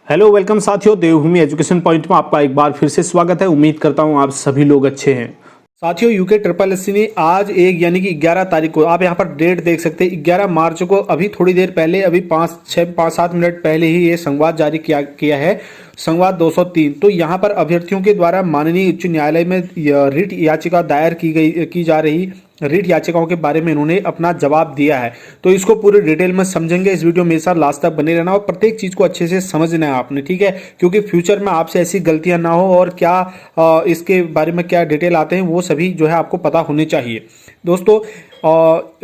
Hello welcome साथियों, देवभूमि education point में आपका एक बार फिर से स्वागत है। उम्मीद करता हूं आप सभी लोग अच्छे हैं। साथियों, यूके ट्रिपल एससी ने आज एक यानी कि 11 तारीख को, आप यहां पर डेट देख सकते हैं, 11 मार्च को, अभी थोड़ी देर पहले, अभी 5-7 मिनट पहले ही ये संवाद जारी किया है, संवाद 203। तो यहां पर अभ्यर्थियों के द्वारा माननीय उच्च न्यायालय में रिट याचिका दायर की जा रही रिट याचिकाओं के बारे में इन्होंने अपना जवाब दिया है। तो इसको पूरी डिटेल में समझेंगे। इस वीडियो में मेरे साथ लास्ट तक बने रहना और प्रत्येक चीज को अच्छे से समझना है आपने, ठीक है, क्योंकि फ्यूचर में आपसे ऐसी गलतियां ना हो और क्या इसके बारे में क्या डिटेल आते हैं वो सभी जो है आपको पता होने चाहिए। दोस्तों,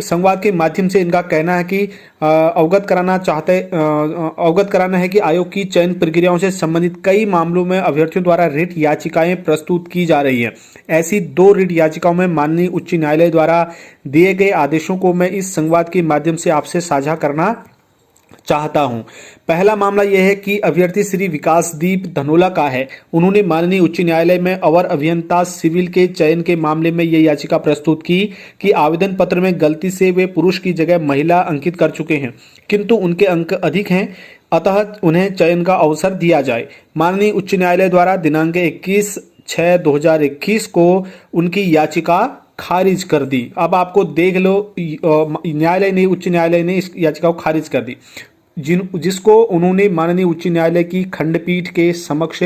संवाद के माध्यम से इनका कहना है कि अवगत कराना है कि आयोग की चयन प्रक्रियाओं से संबंधित कई मामलों में अभ्यर्थियों द्वारा रिट याचिकाएं प्रस्तुत की जा रही हैं। ऐसी 2 रिट याचिकाओं में माननीय उच्च न्यायालय द्वारा दिए गए आदेशों को मैं इस संवाद के माध्यम से आपसे साझा करना चाहता हूं। पहला मामला यह है कि अभ्यर्थी श्री विकासदीप धनोला का है। उन्होंने माननीय उच्च न्यायालय में अवर अभियंता सिविल के चयन के मामले में यह याचिका प्रस्तुत की कि आवेदन पत्र में गलती से वे पुरुष की जगह महिला अंकित कर चुके हैं, किंतु उनके अंक अधिक हैं, अतः उन्हें चयन का अवसर दिया जाए। माननीय उच्च न्यायालय द्वारा दिनांक 21/6/2021 को उनकी याचिका खारिज कर दी। अब आपको देख लो, उच्च न्यायालय ने इस याचिका को खारिज कर दी, जिसको उन्होंने माननीय उच्च न्यायालय की खंडपीठ के समक्ष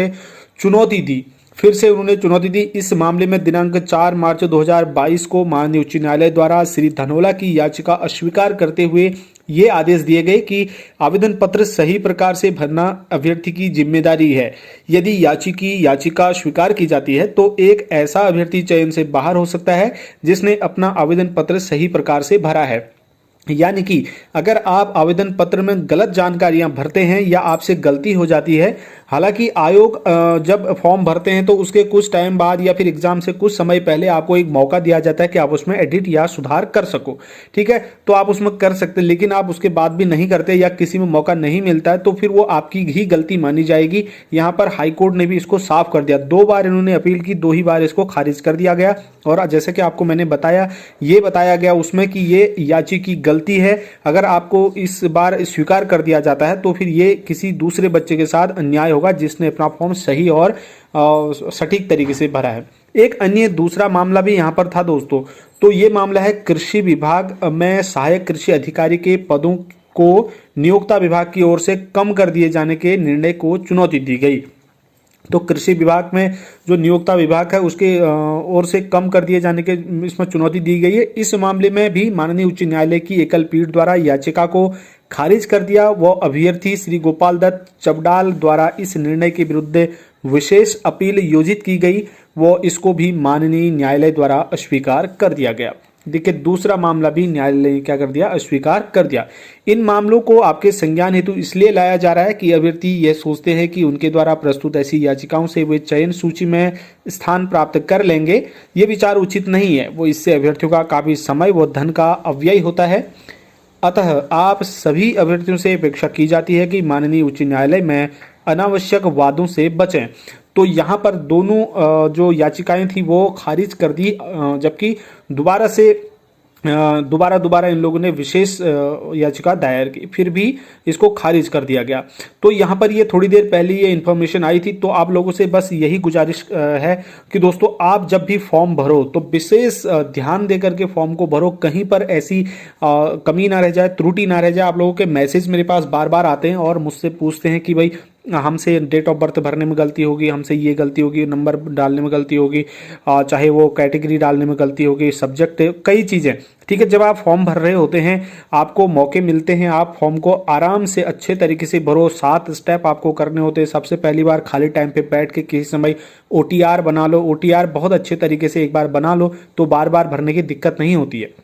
चुनौती दी। फिर से उन्होंने चुनौती दी। इस मामले में दिनांक 4 मार्च 2022 को माननीय उच्च न्यायालय द्वारा श्री धनोला की याचिका अस्वीकार करते हुए ये आदेश दिए गए कि आवेदन पत्र सही प्रकार से भरना अभ्यर्थी की जिम्मेदारी है। यदि याचिका स्वीकार की जाती है तो एक ऐसा अभ्यर्थी चयन से बाहर हो सकता है जिसने अपना आवेदन पत्र सही प्रकार से भरा है। यानी कि अगर आप आवेदन पत्र में गलत जानकारियां भरते हैं या आपसे गलती हो जाती है, हालांकि आयोग जब फॉर्म भरते हैं तो उसके कुछ टाइम बाद या फिर एग्जाम से कुछ समय पहले आपको एक मौका दिया जाता है कि आप उसमें एडिट या सुधार कर सको, ठीक है, तो आप उसमें कर सकते हैं। लेकिन आप उसके बाद भी नहीं करते या किसी में मौका नहीं मिलता है तो फिर वो आपकी ही गलती मानी जाएगी। यहाँ पर हाईकोर्ट ने भी इसको साफ कर दिया। 2 बार इन्होंने अपील की, 2 ही बार इसको खारिज कर दिया गया। और जैसे कि आपको मैंने बताया, ये बताया गया उसमें कि ये याचिका की गलती है। अगर आपको इस बार स्वीकार कर दिया जाता है तो फिर ये किसी दूसरे बच्चे के साथ अन्याय होगा जिसने अपना फॉर्म सही और सटीक तरीके से भरा है। एक अन्य दूसरा मामला भी यहाँ पर था दोस्तों। तो ये मामला है कृषि विभाग में सहायक कृषि अधिकारी के पदों को नियोक्ता विभाग की ओर से कम कर दिए जाने के निर्णय को चुनौती दी गई। तो कृषि विभाग में जो नियोक्ता विभाग है उसके ओर से कम कर दिए जाने के इसमें चुनौती दी गई है। इस मामले में भी माननीय उच्च न्यायालय की एकल पीठ द्वारा याचिका को खारिज कर दिया। वो अभ्यर्थी श्री गोपाल दत्त चबडाल द्वारा इस निर्णय के विरुद्ध विशेष अपील योजित की गई, वो इसको भी माननीय न्यायालय द्वारा अस्वीकार कर दिया गया। देखिए, दूसरा मामला भी न्यायालय ने क्या कर दिया, अस्वीकार कर दिया। इन मामलों को आपके संज्ञान हेतु इसलिए लाया जा रहा है कि अभ्यर्थी यह सोचते हैं कि उनके द्वारा प्रस्तुत ऐसी याचिकाओं से वे चयन सूची में स्थान प्राप्त कर लेंगे। ये विचार उचित नहीं है। वो इससे अभ्यर्थियों का काफी समय व धन का अपव्यय होता है। अतः आप सभी अभ्यर्थियों से अपेक्षा की जाती है कि माननीय उच्च न्यायालय में अनावश्यक वादों से बचें। तो यहाँ पर दोनों जो याचिकाएं थी वो खारिज कर दी, जबकि दोबारा इन लोगों ने विशेष याचिका दायर की, फिर भी इसको खारिज कर दिया गया। तो यहाँ पर ये थोड़ी देर पहले ये इन्फॉर्मेशन आई थी। तो आप लोगों से बस यही गुजारिश है कि दोस्तों, आप जब भी फॉर्म भरो तो विशेष ध्यान देकर के फॉर्म को भरो। कहीं पर ऐसी कमी ना रह जाए, त्रुटि ना रह जाए। आप लोगों के मैसेज मेरे पास बार बार आते हैं और मुझसे पूछते हैं कि भाई हमसे डेट ऑफ बर्थ भरने में गलती होगी, हमसे ये गलती होगी, नंबर डालने में गलती होगी, चाहे वो कैटेगरी डालने में गलती होगी, सब्जेक्ट, कई चीज़ें, ठीक है। जब आप फॉर्म भर रहे होते हैं, आपको मौके मिलते हैं, आप फॉर्म को आराम से अच्छे तरीके से भरो। 7 स्टेप आपको करने होते हैं। सबसे पहली बार खाली टाइम पे बैठ के किसी समय OTR बना लो। OTR बहुत अच्छे तरीके से एक बार बना लो तो बार बार भरने की दिक्कत नहीं होती है।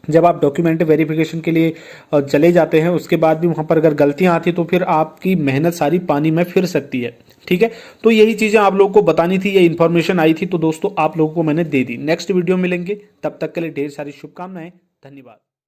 जब आप डॉक्यूमेंट वेरिफिकेशन के लिए चले जाते हैं, उसके बाद भी वहां पर अगर गलतियां आती तो फिर आपकी मेहनत सारी पानी में फिर सकती है, ठीक है। तो यही चीजें आप लोगों को बतानी थी, ये इन्फॉर्मेशन आई थी, तो दोस्तों आप लोगों को मैंने दे दी। नेक्स्ट वीडियो मिलेंगे, तब तक के लिए ढेर सारी शुभकामनाएं। धन्यवाद।